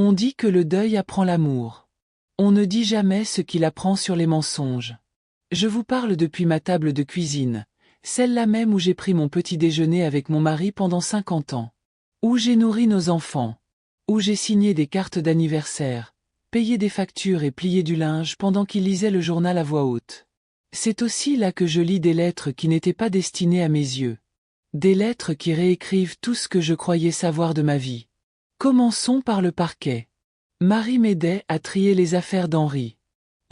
On dit que le deuil apprend l'amour. On ne dit jamais ce qu'il apprend sur les mensonges. Je vous parle depuis ma table de cuisine, celle-là même où j'ai pris mon petit déjeuner avec mon mari pendant 50 ans. Où j'ai nourri nos enfants. Où j'ai signé des cartes d'anniversaire, payé des factures et plié du linge pendant qu'il lisait le journal à voix haute. C'est aussi là que je lis des lettres qui n'étaient pas destinées à mes yeux. Des lettres qui réécrivent tout ce que je croyais savoir de ma vie. Commençons par le parquet. Marie m'aidait à trier les affaires d'Henri.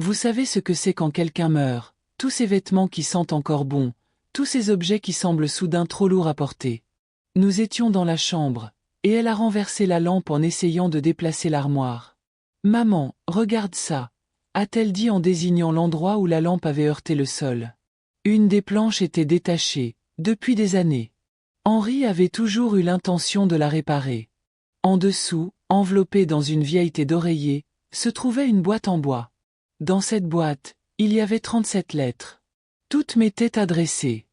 Vous savez ce que c'est quand quelqu'un meurt, tous ces vêtements qui sentent encore bon, tous ces objets qui semblent soudain trop lourds à porter. Nous étions dans la chambre, et elle a renversé la lampe en essayant de déplacer l'armoire. « Maman, regarde ça », a-t-elle dit en désignant l'endroit où la lampe avait heurté le sol. Une des planches était détachée, depuis des années. Henri avait toujours eu l'intention de la réparer. En dessous, enveloppée dans une vieille taie d'oreiller, se trouvait une boîte en bois. Dans cette boîte, il y avait 37 lettres. Toutes m'étaient adressées.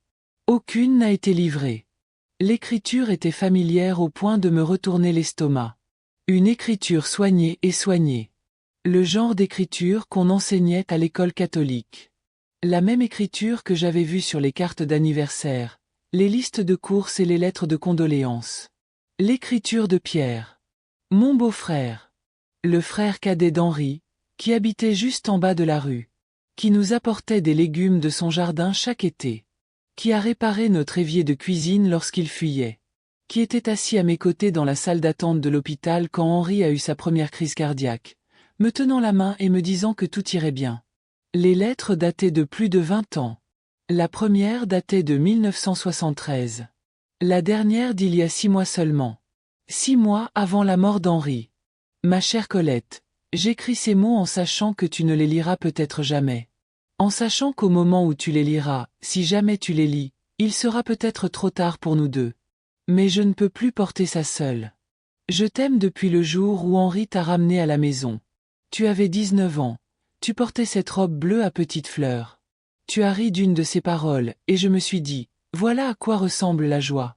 Aucune n'a été livrée. L'écriture était familière au point de me retourner l'estomac. Une écriture soignée et soignée. Le genre d'écriture qu'on enseignait à l'école catholique. La même écriture que j'avais vue sur les cartes d'anniversaire, les listes de courses et les lettres de condoléances. L'écriture de Pierre. Mon beau-frère. Le frère cadet d'Henri, qui habitait juste en bas de la rue. Qui nous apportait des légumes de son jardin chaque été. Qui a réparé notre évier de cuisine lorsqu'il fuyait. Qui était assis à mes côtés dans la salle d'attente de l'hôpital quand Henri a eu sa première crise cardiaque, me tenant la main et me disant que tout irait bien. Les lettres dataient de plus de 20 ans. La première datait de 1973. La dernière d'il y a 6 mois seulement. 6 mois avant la mort d'Henri. Ma chère Colette, j'écris ces mots en sachant que tu ne les liras peut-être jamais. En sachant qu'au moment où tu les liras, si jamais tu les lis, il sera peut-être trop tard pour nous deux. Mais je ne peux plus porter ça seule. Je t'aime depuis le jour où Henri t'a ramené à la maison. Tu avais 19 ans. Tu portais cette robe bleue à petites fleurs. Tu as ri d'une de ces paroles, et je me suis dit, voilà à quoi ressemble la joie.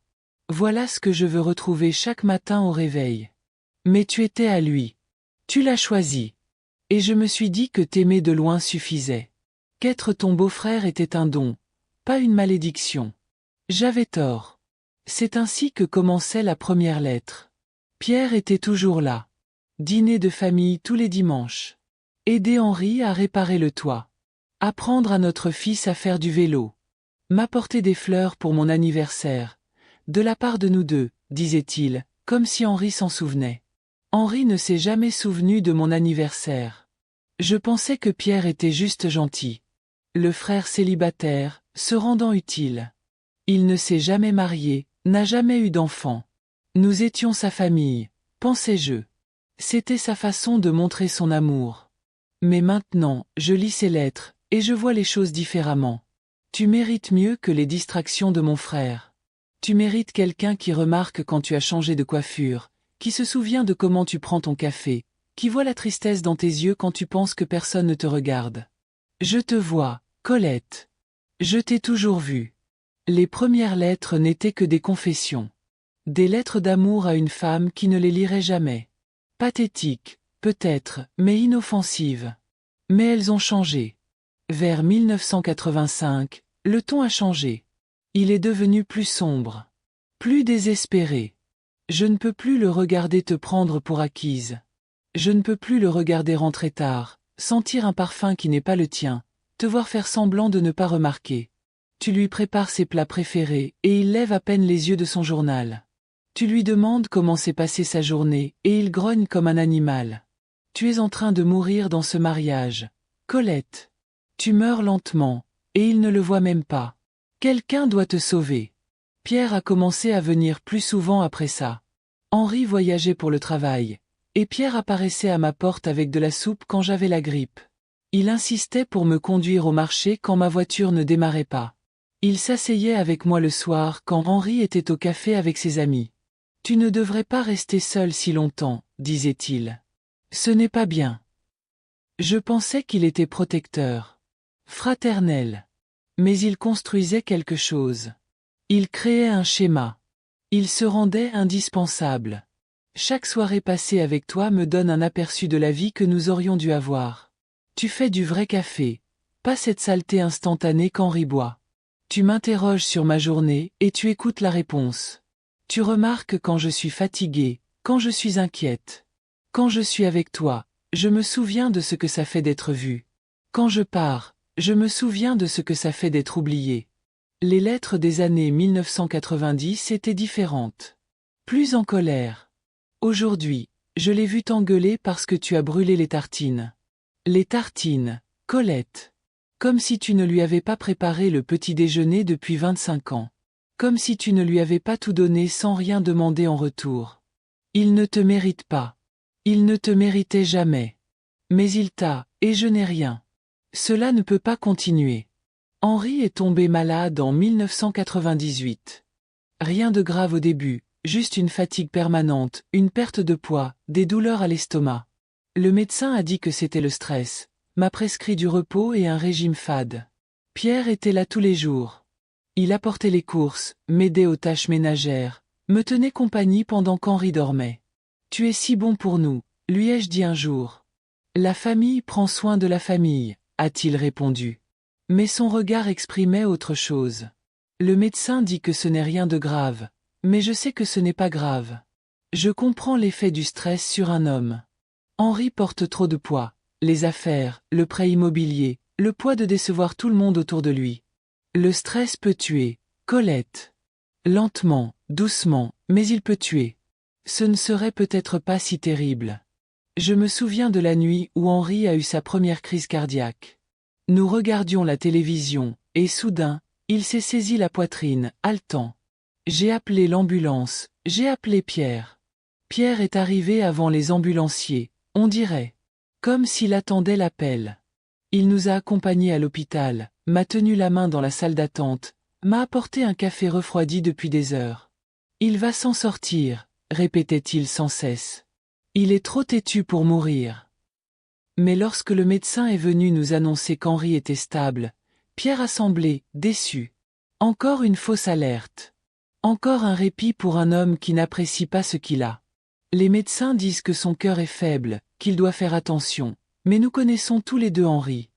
Voilà ce que je veux retrouver chaque matin au réveil. Mais tu étais à lui. Tu l'as choisi. Et je me suis dit que t'aimer de loin suffisait. Qu'être ton beau-frère était un don, pas une malédiction. J'avais tort. C'est ainsi que commençait la première lettre. Pierre était toujours là. Dîner de famille tous les dimanches. Aider Henri à réparer le toit. Apprendre à notre fils à faire du vélo. M'apporter des fleurs pour mon anniversaire. De la part de nous deux, disait-il, comme si Henri s'en souvenait. Henri ne s'est jamais souvenu de mon anniversaire. Je pensais que Pierre était juste gentil. Le frère célibataire, se rendant utile. Il ne s'est jamais marié, n'a jamais eu d'enfant. Nous étions sa famille, pensais-je. C'était sa façon de montrer son amour. Mais maintenant, je lis ses lettres, et je vois les choses différemment. Tu mérites mieux que les distractions de mon frère. Tu mérites quelqu'un qui remarque quand tu as changé de coiffure, qui se souvient de comment tu prends ton café, qui voit la tristesse dans tes yeux quand tu penses que personne ne te regarde. Je te vois, Colette. Je t'ai toujours vue. Les premières lettres n'étaient que des confessions. Des lettres d'amour à une femme qui ne les lirait jamais. Pathétiques, peut-être, mais inoffensives. Mais elles ont changé. Vers 1985, le ton a changé. Il est devenu plus sombre. Plus désespéré. Je ne peux plus le regarder te prendre pour acquise. Je ne peux plus le regarder rentrer tard, sentir un parfum qui n'est pas le tien, te voir faire semblant de ne pas remarquer. Tu lui prépares ses plats préférés, et il lève à peine les yeux de son journal. Tu lui demandes comment s'est passée sa journée, et il grogne comme un animal. Tu es en train de mourir dans ce mariage. Colette. Tu meurs lentement, et il ne le voit même pas. Quelqu'un doit te sauver. Pierre a commencé à venir plus souvent après ça. Henri voyageait pour le travail, et Pierre apparaissait à ma porte avec de la soupe quand j'avais la grippe. Il insistait pour me conduire au marché quand ma voiture ne démarrait pas. Il s'asseyait avec moi le soir quand Henri était au café avec ses amis. « Tu ne devrais pas rester seul si longtemps, » disait-il. « Ce n'est pas bien. » Je pensais qu'il était protecteur. Fraternel. Mais il construisait quelque chose. Il créait un schéma. Il se rendait indispensable. Chaque soirée passée avec toi me donne un aperçu de la vie que nous aurions dû avoir. Tu fais du vrai café, pas cette saleté instantanée qu'Henri boit. Tu m'interroges sur ma journée et tu écoutes la réponse. Tu remarques quand je suis fatiguée, quand je suis inquiète. Quand je suis avec toi, je me souviens de ce que ça fait d'être vu. Quand je pars, je me souviens de ce que ça fait d'être oublié. Les lettres des années 1990 étaient différentes. Plus en colère. Aujourd'hui, je l'ai vu t'engueuler parce que tu as brûlé les tartines. Les tartines, Colette. Comme si tu ne lui avais pas préparé le petit déjeuner depuis 25 ans. Comme si tu ne lui avais pas tout donné sans rien demander en retour. Il ne te mérite pas. Il ne te méritait jamais. Mais il t'a, et je n'ai rien. Cela ne peut pas continuer. Henri est tombé malade en 1998. Rien de grave au début, juste une fatigue permanente, une perte de poids, des douleurs à l'estomac. Le médecin a dit que c'était le stress, m'a prescrit du repos et un régime fade. Pierre était là tous les jours. Il apportait les courses, m'aidait aux tâches ménagères, me tenait compagnie pendant qu'Henri dormait. Tu es si bon pour nous, lui ai-je dit un jour. La famille prend soin de la famille, a-t-il répondu. Mais son regard exprimait autre chose. Le médecin dit que ce n'est rien de grave, mais je sais que ce n'est pas grave. Je comprends l'effet du stress sur un homme. Henri porte trop de poids, les affaires, le prêt immobilier, le poids de décevoir tout le monde autour de lui. Le stress peut tuer, Colette. Lentement, doucement, mais il peut tuer. Ce ne serait peut-être pas si terrible. Je me souviens de la nuit où Henri a eu sa première crise cardiaque. Nous regardions la télévision, et soudain, il s'est saisi la poitrine, haletant. J'ai appelé l'ambulance, j'ai appelé Pierre. Pierre est arrivé avant les ambulanciers, on dirait. Comme s'il attendait l'appel. Il nous a accompagnés à l'hôpital, m'a tenu la main dans la salle d'attente, m'a apporté un café refroidi depuis des heures. Il va s'en sortir, répétait-il sans cesse. Il est trop têtu pour mourir. Mais lorsque le médecin est venu nous annoncer qu'Henri était stable, Pierre a semblé, déçu. Encore une fausse alerte. Encore un répit pour un homme qui n'apprécie pas ce qu'il a. Les médecins disent que son cœur est faible, qu'il doit faire attention, mais nous connaissons tous les deux Henri.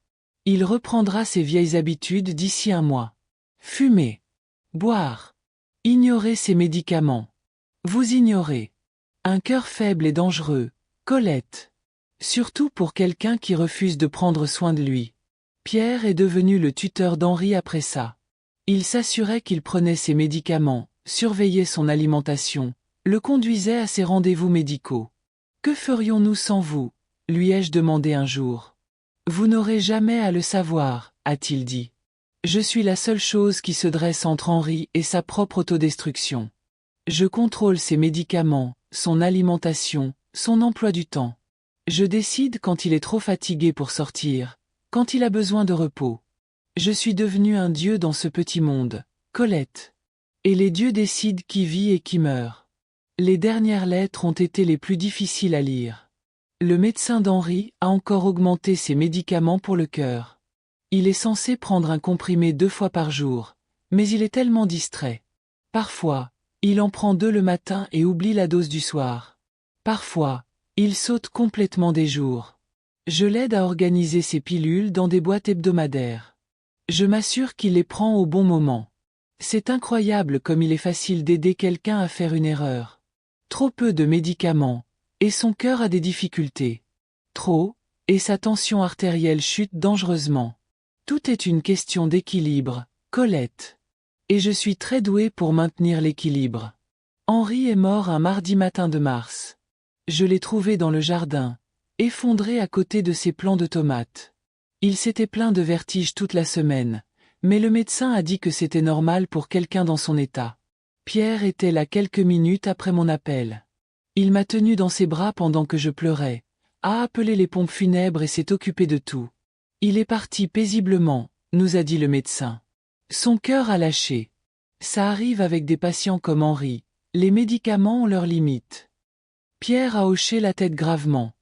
Il reprendra ses vieilles habitudes d'ici un mois. Fumer. Boire. Ignorer ses médicaments. Vous ignorez. Un cœur faible est dangereux, Colette. Surtout pour quelqu'un qui refuse de prendre soin de lui. Pierre est devenu le tuteur d'Henri après ça. Il s'assurait qu'il prenait ses médicaments, surveillait son alimentation, le conduisait à ses rendez-vous médicaux. Que ferions-nous sans vous, lui ai-je demandé un jour. Vous n'aurez jamais à le savoir, a-t-il dit. Je suis la seule chose qui se dresse entre Henri et sa propre autodestruction. Je contrôle ses médicaments, son alimentation, son emploi du temps. Je décide quand il est trop fatigué pour sortir, quand il a besoin de repos. Je suis devenu un dieu dans ce petit monde, Colette. Et les dieux décident qui vit et qui meurt. Les dernières lettres ont été les plus difficiles à lire. Le médecin d'Henri a encore augmenté ses médicaments pour le cœur. Il est censé prendre un comprimé 2 fois par jour, mais il est tellement distrait. Parfois, il en prend 2 le matin et oublie la dose du soir. Parfois, il saute complètement des jours. Je l'aide à organiser ses pilules dans des boîtes hebdomadaires. Je m'assure qu'il les prend au bon moment. C'est incroyable comme il est facile d'aider quelqu'un à faire une erreur. Trop peu de médicaments, et son cœur a des difficultés. Trop, et sa tension artérielle chute dangereusement. Tout est une question d'équilibre, Colette. Et je suis très douée pour maintenir l'équilibre. Henri est mort un mardi matin de mars. Je l'ai trouvé dans le jardin, effondré à côté de ses plants de tomates. Il s'était plaint de vertige toute la semaine, mais le médecin a dit que c'était normal pour quelqu'un dans son état. Pierre était là quelques minutes après mon appel. Il m'a tenu dans ses bras pendant que je pleurais, a appelé les pompes funèbres et s'est occupé de tout. Il est parti paisiblement, nous a dit le médecin. Son cœur a lâché. Ça arrive avec des patients comme Henri, les médicaments ont leurs limites. Pierre a hoché la tête gravement.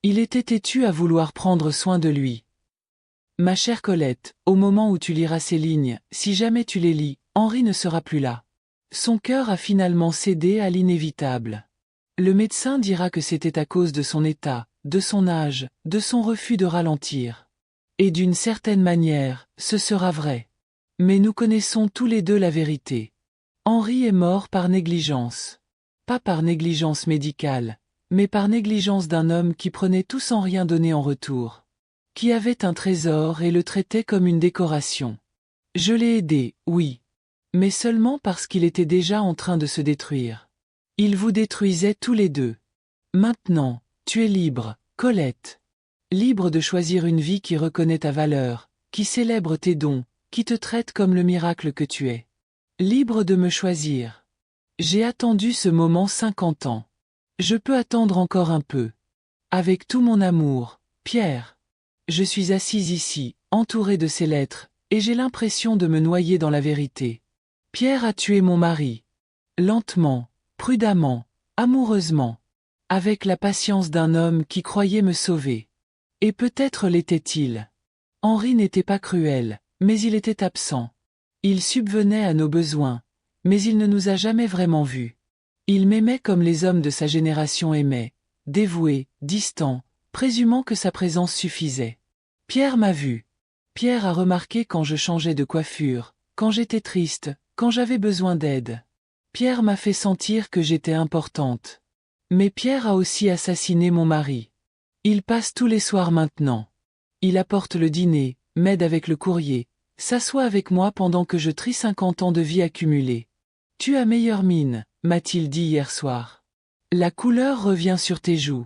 Il était têtu à vouloir prendre soin de lui. Ma chère Colette, au moment où tu liras ces lignes, si jamais tu les lis, Henri ne sera plus là. Son cœur a finalement cédé à l'inévitable. Le médecin dira que c'était à cause de son état, de son âge, de son refus de ralentir. Et d'une certaine manière, ce sera vrai. Mais nous connaissons tous les deux la vérité. Henri est mort par négligence. Pas par négligence médicale, mais par négligence d'un homme qui prenait tout sans rien donner en retour. Qui avait un trésor et le traitait comme une décoration. Je l'ai aidé, oui. Mais seulement parce qu'il était déjà en train de se détruire. Il vous détruisait tous les deux. Maintenant, tu es libre, Colette. Libre de choisir une vie qui reconnaît ta valeur, qui célèbre tes dons, qui te traite comme le miracle que tu es. Libre de me choisir. J'ai attendu ce moment 50 ans. Je peux attendre encore un peu. Avec tout mon amour, Pierre. Je suis assise ici, entourée de ces lettres, et j'ai l'impression de me noyer dans la vérité. Pierre a tué mon mari. Lentement, prudemment, amoureusement. Avec la patience d'un homme qui croyait me sauver. Et peut-être l'était-il. Henri n'était pas cruel, mais il était absent. Il subvenait à nos besoins, mais il ne nous a jamais vraiment vus. Il m'aimait comme les hommes de sa génération aimaient, dévoué, distant, présumant que sa présence suffisait. Pierre m'a vu. Pierre a remarqué quand je changeais de coiffure, quand j'étais triste, quand j'avais besoin d'aide. Pierre m'a fait sentir que j'étais importante. Mais Pierre a aussi assassiné mon mari. Il passe tous les soirs maintenant. Il apporte le dîner, m'aide avec le courrier, s'assoit avec moi pendant que je trie 50 ans de vie accumulée. Tu as meilleure mine, m'a-t-il dit hier soir. La couleur revient sur tes joues.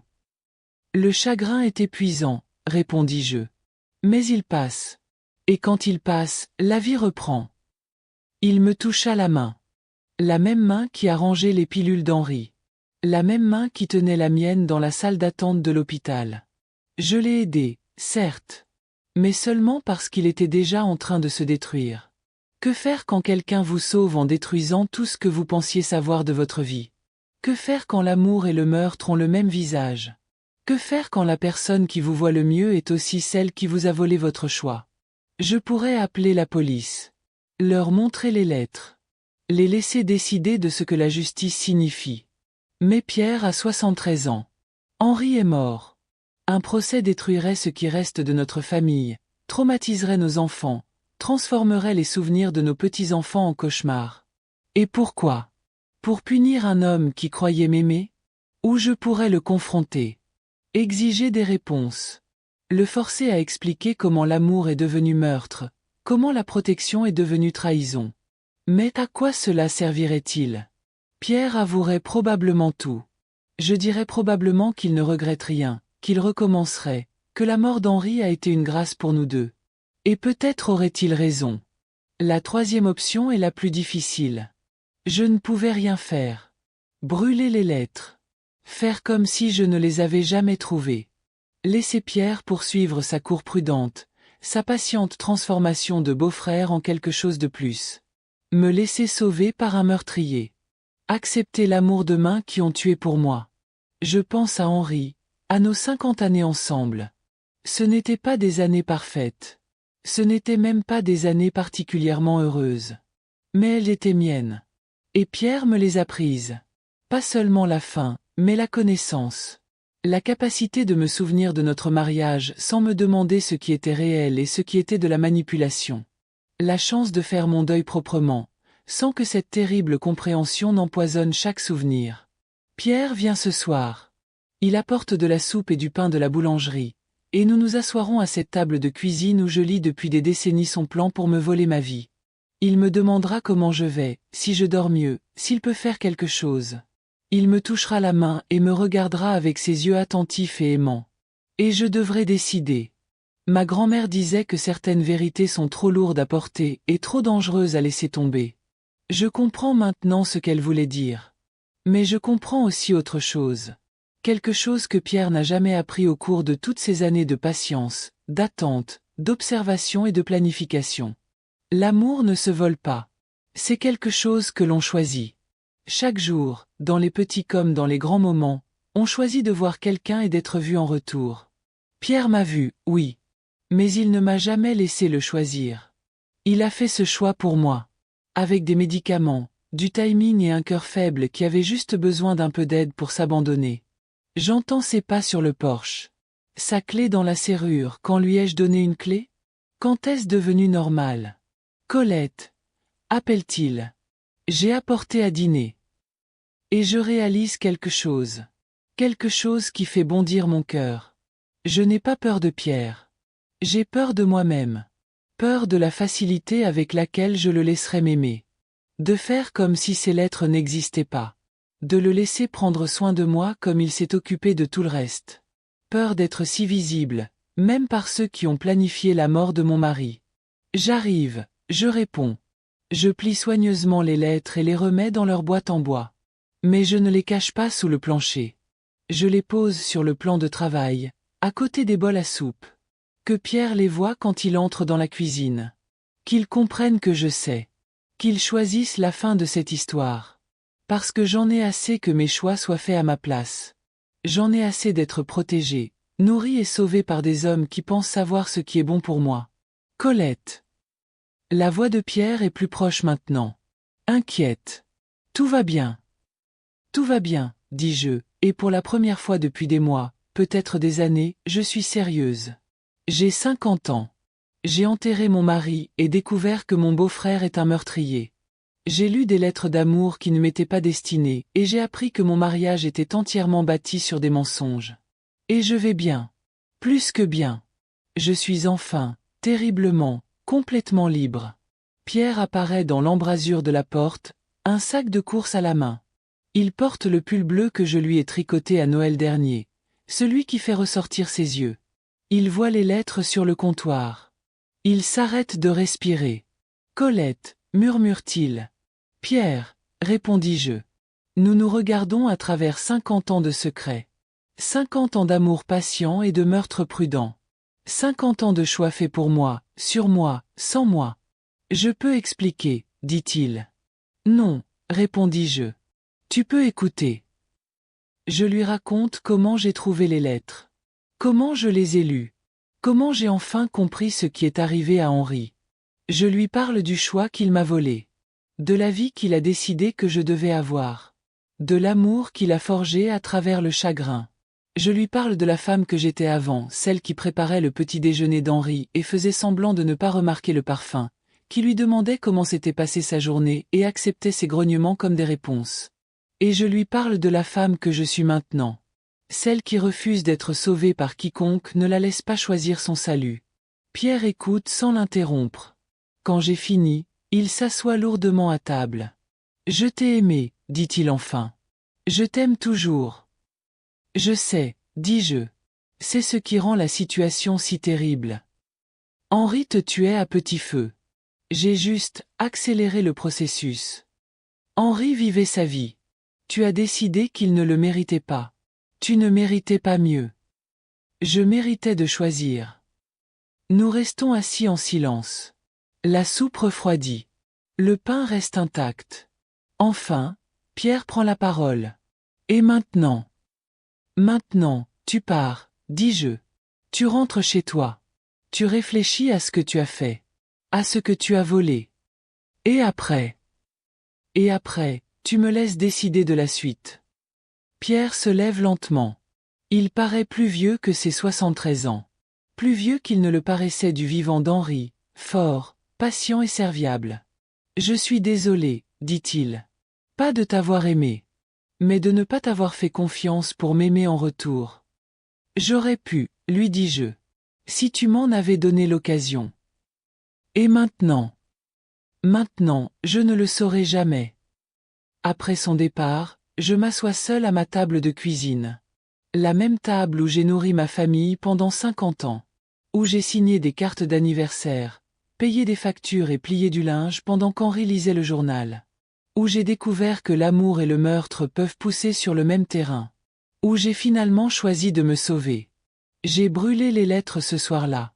Le chagrin est épuisant, répondis-je. Mais il passe. Et quand il passe, la vie reprend. Il me toucha la main. La même main qui a rangé les pilules d'Henri. La même main qui tenait la mienne dans la salle d'attente de l'hôpital. Je l'ai aidé, certes. Mais seulement parce qu'il était déjà en train de se détruire. Que faire quand quelqu'un vous sauve en détruisant tout ce que vous pensiez savoir de votre vie? Que faire quand l'amour et le meurtre ont le même visage? Que faire quand la personne qui vous voit le mieux est aussi celle qui vous a volé votre choix? Je pourrais appeler la police. Leur montrer les lettres. Les laisser décider de ce que la justice signifie. Mais Pierre a 73 ans. Henri est mort. Un procès détruirait ce qui reste de notre famille, traumatiserait nos enfants, transformerait les souvenirs de nos petits-enfants en cauchemars. Et pourquoi? Pour punir un homme qui croyait m'aimer? Ou je pourrais le confronter? Exiger des réponses. Le forcer à expliquer comment l'amour est devenu meurtre, comment la protection est devenue trahison. Mais à quoi cela servirait-il? Pierre avouerait probablement tout. Je dirais probablement qu'il ne regrette rien, qu'il recommencerait, que la mort d'Henri a été une grâce pour nous deux. Et peut-être aurait-il raison. La troisième option est la plus difficile. Je ne pouvais rien faire. Brûler les lettres. Faire comme si je ne les avais jamais trouvées. Laisser Pierre poursuivre sa cour prudente, sa patiente transformation de beau-frère en quelque chose de plus. Me laisser sauver par un meurtrier. Accepter l'amour de mains qui ont tué pour moi. Je pense à Henri, à nos 50 années ensemble. Ce n'étaient pas des années parfaites. Ce n'étaient même pas des années particulièrement heureuses. Mais elles étaient miennes. Et Pierre me les a prises. Pas seulement la fin, mais la connaissance. La capacité de me souvenir de notre mariage sans me demander ce qui était réel et ce qui était de la manipulation. La chance de faire mon deuil proprement, sans que cette terrible compréhension n'empoisonne chaque souvenir. Pierre vient ce soir. Il apporte de la soupe et du pain de la boulangerie, et nous nous asseoirons à cette table de cuisine où je lis depuis des décennies son plan pour me voler ma vie. Il me demandera comment je vais, si je dors mieux, s'il peut faire quelque chose. Il me touchera la main et me regardera avec ses yeux attentifs et aimants. Et je devrai décider. Ma grand-mère disait que certaines vérités sont trop lourdes à porter et trop dangereuses à laisser tomber. Je comprends maintenant ce qu'elle voulait dire. Mais je comprends aussi autre chose. Quelque chose que Pierre n'a jamais appris au cours de toutes ces années de patience, d'attente, d'observation et de planification. L'amour ne se vole pas. C'est quelque chose que l'on choisit. Chaque jour, dans les petits comme dans les grands moments, on choisit de voir quelqu'un et d'être vu en retour. Pierre m'a vu, oui. Mais il ne m'a jamais laissé le choisir. Il a fait ce choix pour moi. Avec des médicaments, du timing et un cœur faible qui avait juste besoin d'un peu d'aide pour s'abandonner. J'entends ses pas sur le porche. Sa clé dans la serrure, quand lui ai-je donné une clé? Quand est-ce devenu normal? Colette, appelle-t-il. J'ai apporté à dîner. Et je réalise quelque chose. Quelque chose qui fait bondir mon cœur. Je n'ai pas peur de Pierre. J'ai peur de moi-même. Peur de la facilité avec laquelle je le laisserai m'aimer. De faire comme si ces lettres n'existaient pas. De le laisser prendre soin de moi comme il s'est occupé de tout le reste. Peur d'être si visible, même par ceux qui ont planifié la mort de mon mari. J'arrive, je réponds. Je plie soigneusement les lettres et les remets dans leur boîte en bois. Mais je ne les cache pas sous le plancher. Je les pose sur le plan de travail, à côté des bols à soupe. Que Pierre les voie quand il entre dans la cuisine. Qu'il comprenne que je sais. Qu'il choisisse la fin de cette histoire. Parce que j'en ai assez que mes choix soient faits à ma place. J'en ai assez d'être protégé, nourri et sauvé par des hommes qui pensent savoir ce qui est bon pour moi. Colette. La voix de Pierre est plus proche maintenant. Inquiète. Tout va bien. Tout va bien, dis-je, et pour la première fois depuis des mois, peut-être des années, je suis sérieuse. J'ai 50 ans. J'ai enterré mon mari et découvert que mon beau-frère est un meurtrier. J'ai lu des lettres d'amour qui ne m'étaient pas destinées, et j'ai appris que mon mariage était entièrement bâti sur des mensonges. Et je vais bien. Plus que bien. Je suis enfin, terriblement, complètement libre. Pierre apparaît dans l'embrasure de la porte, un sac de course à la main. Il porte le pull bleu que je lui ai tricoté à Noël dernier, celui qui fait ressortir ses yeux. Il voit les lettres sur le comptoir. Il s'arrête de respirer. Colette, murmure-t-il. Pierre, répondis-je. Nous nous regardons à travers 50 ans de secrets. 50 ans d'amour patient et de meurtre prudent. 50 ans de choix faits pour moi, sur moi, sans moi. Je peux expliquer, dit-il. Non, répondis-je. Tu peux écouter. Je lui raconte comment j'ai trouvé les lettres. Comment je les ai lues. Comment j'ai enfin compris ce qui est arrivé à Henri. Je lui parle du choix qu'il m'a volé. De la vie qu'il a décidé que je devais avoir. De l'amour qu'il a forgé à travers le chagrin. Je lui parle de la femme que j'étais avant, celle qui préparait le petit déjeuner d'Henri et faisait semblant de ne pas remarquer le parfum, qui lui demandait comment s'était passée sa journée et acceptait ses grognements comme des réponses. Et je lui parle de la femme que je suis maintenant. Celle qui refuse d'être sauvée par quiconque ne la laisse pas choisir son salut. Pierre écoute sans l'interrompre. Quand j'ai fini, il s'assoit lourdement à table. Je t'ai aimé, dit-il enfin. Je t'aime toujours. Je sais, dis-je. C'est ce qui rend la situation si terrible. Henri te tuait à petit feu. J'ai juste accéléré le processus. Henri vivait sa vie. Tu as décidé qu'il ne le méritait pas. Tu ne méritais pas mieux. Je méritais de choisir. Nous restons assis en silence. La soupe refroidit. Le pain reste intact. Enfin, Pierre prend la parole. Et maintenant? Maintenant, tu pars, dis-je. Tu rentres chez toi. Tu réfléchis à ce que tu as fait. À ce que tu as volé. Et après? Et après, tu me laisses décider de la suite. Pierre se lève lentement. Il paraît plus vieux que ses 73 ans. Plus vieux qu'il ne le paraissait du vivant d'Henri, fort, patient et serviable. Je suis désolé, dit-il. Pas de t'avoir aimé. Mais de ne pas t'avoir fait confiance pour m'aimer en retour. J'aurais pu, lui dis-je. Si tu m'en avais donné l'occasion. Et maintenant? Maintenant, je ne le saurai jamais. Après son départ, je m'assois seul à ma table de cuisine. La même table où j'ai nourri ma famille pendant 50 ans. Où j'ai signé des cartes d'anniversaire, payé des factures et plié du linge pendant qu'Henri lisait le journal. Où j'ai découvert que l'amour et le meurtre peuvent pousser sur le même terrain. Où j'ai finalement choisi de me sauver. J'ai brûlé les lettres ce soir-là.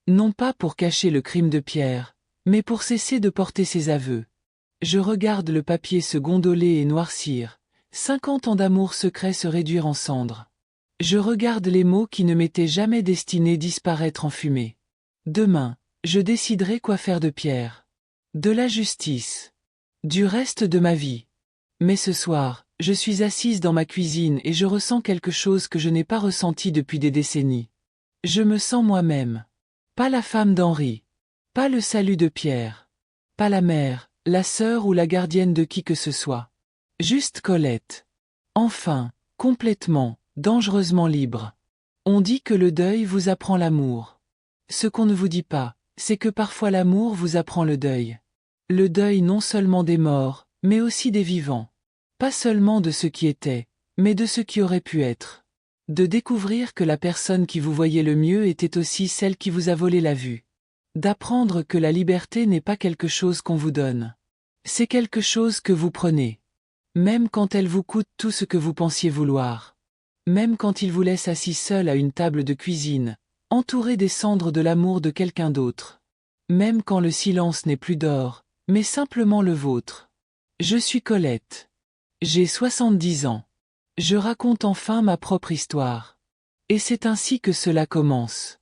Non pas pour cacher le crime de Pierre, mais pour cesser de porter ses aveux. Je regarde le papier se gondoler et noircir, 50 ans d'amour secret se réduire en cendres. Je regarde les mots qui ne m'étaient jamais destinés disparaître en fumée. Demain, je déciderai quoi faire de Pierre. De la justice. Du reste de ma vie. Mais ce soir, je suis assise dans ma cuisine et je ressens quelque chose que je n'ai pas ressenti depuis des décennies. Je me sens moi-même. Pas la femme d'Henri. Pas le salut de Pierre. Pas la mère, la sœur ou la gardienne de qui que ce soit. Juste Colette. Enfin, complètement, dangereusement libre. On dit que le deuil vous apprend l'amour. Ce qu'on ne vous dit pas, c'est que parfois l'amour vous apprend le deuil. Le deuil non seulement des morts, mais aussi des vivants. Pas seulement de ce qui était, mais de ce qui aurait pu être. De découvrir que la personne qui vous voyait le mieux était aussi celle qui vous a volé la vue. D'apprendre que la liberté n'est pas quelque chose qu'on vous donne. C'est quelque chose que vous prenez. Même quand elle vous coûte tout ce que vous pensiez vouloir. Même quand il vous laisse assis seul à une table de cuisine, entouré des cendres de l'amour de quelqu'un d'autre. Même quand le silence n'est plus d'or, mais simplement le vôtre. Je suis Colette. J'ai 70 ans. Je raconte enfin ma propre histoire. Et c'est ainsi que cela commence.